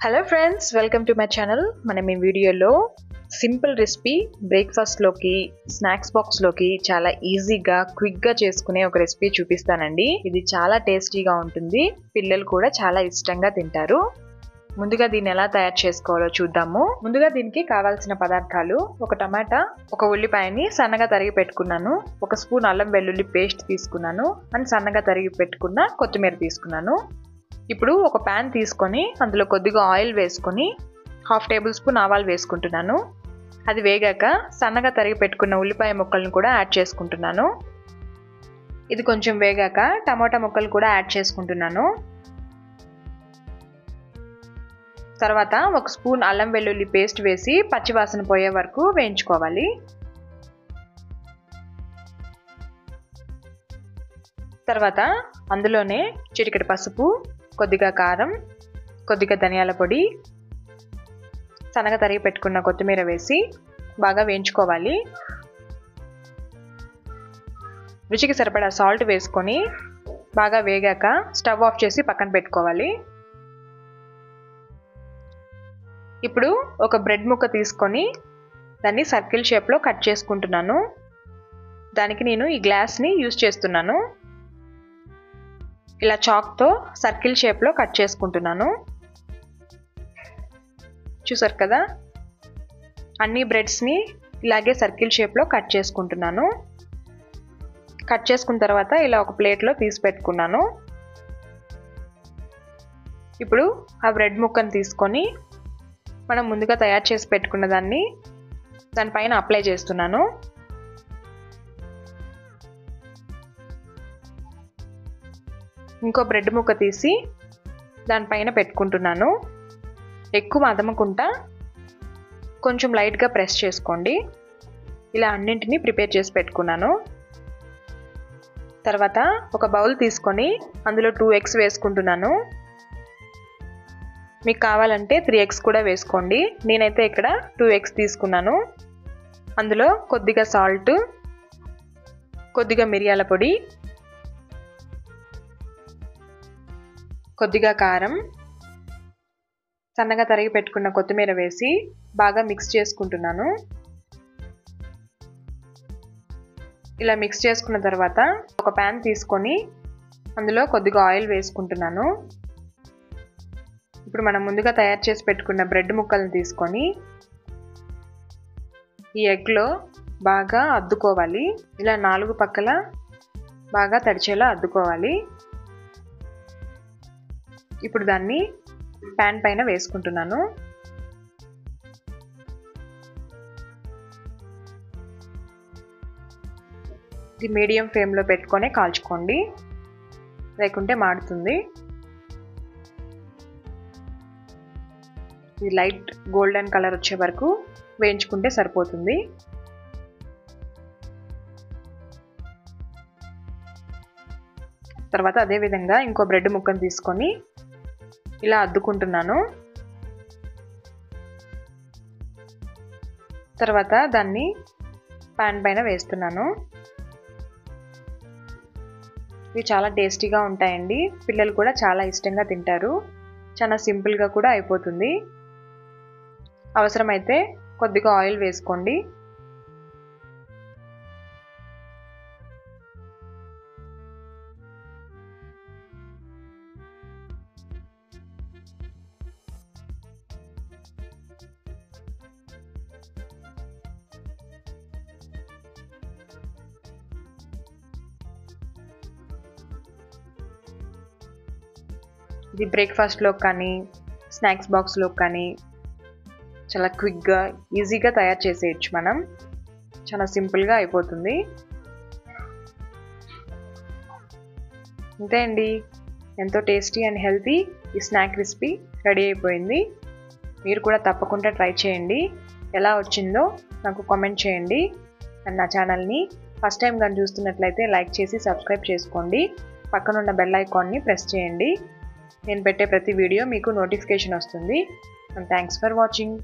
Hello friends, welcome to my channel. మనం ఈ వీడియోలో సింపుల్ రెసిపీ బ్రేక్ఫాస్ట్లోకి స్నాక్స్ బాక్స్లోకి చాలా ఈజీగా క్విక్గా చేసుకునే ఒక రెసిపీ చూపిస్తానండి. ఇది చాలా టేస్టీగా ఉంటుంది, పిల్లలు కూడా చాలా ఇష్టంగా తింటారు. ముందుగా దీన్ని ఎలా తయారు చేసుకోవాలో చూద్దాము. ముందుగా దీనికి కావాల్సిన పదార్థాలు: ఒక టమాటా, ఒక ఉల్లిపాయని సన్నగా తరిగి పెట్టుకున్నాను, ఒక స్పూన్ అల్లం వెల్లుల్లి పేస్ట్ తీసుకున్నాను, అండ్ సన్నగా తరిగి పెట్టుకున్న కొత్తిమీర తీసుకున్నాను. ఇప్పుడు ఒక ప్యాన్ తీసుకొని అందులో కొద్దిగా ఆయిల్ వేసుకొని 1/2 టేబుల్ స్పూన్ ఆవాలు వేసుకుంటున్నాను. అది వేగాక సన్నగా తరిగి పెట్టుకున్న ఉల్లిపాయ ముక్కలను కూడా యాడ్ చేసుకుంటున్నాను. ఇది కొంచెం వేగాక టమాటా ముక్కలు కూడా యాడ్ చేసుకుంటున్నాను. తర్వాత ఒక స్పూన్ అల్లం వెల్లుల్లి పేస్ట్ వేసి పచ్చివాసన పోయే వరకు వేయించుకోవాలి. తర్వాత అందులోనే చిటికెడు పసుపు, కొద్దిగా కారం, కొద్దిగా ధనియాల పొడి, సన్నగా తరిగి పెట్టుకున్న కొత్తిమీర వేసి బాగా వేయించుకోవాలి. రుచికి సరిపడా సాల్ట్ వేసుకొని బాగా వేగాక స్టవ్ ఆఫ్ చేసి పక్కన పెట్టుకోవాలి. ఇప్పుడు ఒక బ్రెడ్ ముక్క తీసుకొని దాన్ని సర్కిల్ షేప్లో కట్ చేసుకుంటున్నాను. దానికి నేను ఈ గ్లాస్ని యూజ్ చేస్తున్నాను. ఇలా చాక్తో సర్కిల్ షేప్లో కట్ చేసుకుంటున్నాను. చూసారు కదా, అన్ని బ్రెడ్స్ని ఇలాగే సర్కిల్ షేప్లో కట్ చేసుకుంటున్నాను. కట్ చేసుకున్న తర్వాత ఇలా ఒక ప్లేట్లో తీసి పెట్టుకున్నాను. ఇప్పుడు ఆ బ్రెడ్ ముక్కను తీసుకొని మనం ముందుగా తయారు చేసి పెట్టుకున్న దానిపైన అప్లై చేస్తున్నాను. ఇంకో బ్రెడ్ ముక్క తీసి దానిపైన పెట్టుకుంటున్నాను. ఎక్కువ అదమకుండా కొంచెం లైట్గా ప్రెస్ చేసుకోండి. ఇలా అన్నింటినీ ప్రిపేర్ చేసి పెట్టుకున్నాను. తర్వాత ఒక బౌల్ తీసుకొని అందులో 2 eggs వేసుకుంటున్నాను. మీకు కావాలంటే 3 eggs కూడా వేసుకోండి. నేనైతే ఇక్కడ 2 eggs తీసుకున్నాను. అందులో కొద్దిగా సాల్ట్, కొద్దిగా మిరియాల పొడి, కొద్దిగా కారం, సన్నగా తరిగి పెట్టుకున్న కొత్తిమీర వేసి బాగా మిక్స్ చేసుకుంటున్నాను. ఇలా మిక్స్ చేసుకున్న తర్వాత ఒక ప్యాన్ తీసుకొని అందులో కొద్దిగా ఆయిల్ వేసుకుంటున్నాను. ఇప్పుడు మనం ముందుగా తయారు చేసి పెట్టుకున్న బ్రెడ్ ముక్కలను తీసుకొని ఈ ఎగ్లో బాగా అద్దుకోవాలి. ఇలా 4 పక్కల బాగా తడిచేలా అద్దుకోవాలి. ఇప్పుడు దాన్ని ప్యాన్ పైన వేసుకుంటున్నాను. ఇది మీడియం ఫ్లేమ్లో పెట్టుకొని కాల్చుకోండి, లేకుంటే మాడుతుంది. ఇది లైట్ గోల్డెన్ కలర్ వచ్చే వరకు వేయించుకుంటే సరిపోతుంది. తర్వాత అదేవిధంగా ఇంకో బ్రెడ్ ముక్కను తీసుకొని ఇలా అద్దుకుంటున్నాను. తర్వాత దాన్ని ప్యాన్ పైన వేస్తున్నాను. ఇవి చాలా టేస్టీగా ఉంటాయండి, పిల్లలు కూడా చాలా ఇష్టంగా తింటారు. చాలా సింపుల్గా కూడా అయిపోతుంది. అవసరమైతే కొద్దిగా ఆయిల్ వేసుకోండి. ఇది బ్రేక్ఫాస్ట్లో కానీ స్నాక్స్ బాక్స్లో కానీ చాలా క్విక్గా ఈజీగా తయారు చేసేయచ్చు. మనం చాలా సింపుల్గా అయిపోతుంది. అంతే అండి, ఎంతో టేస్టీ అండ్ హెల్తీ ఈ స్నాక్ రెసిపీ రెడీ అయిపోయింది. మీరు కూడా తప్పకుండా ట్రై చేయండి. ఎలా వచ్చిందో నాకు కామెంట్ చేయండి. అండ్ నా ఛానల్ని ఫస్ట్ టైం కానీ చూస్తున్నట్లయితే లైక్ చేసి సబ్స్క్రైబ్ చేసుకోండి. పక్కనున్న బెల్ ఐకాన్ని ప్రెస్ చేయండి. నేను పెట్టే ప్రతి వీడియో మీకు నోటిఫికేషన్ వస్తుంది. And thanks for watching.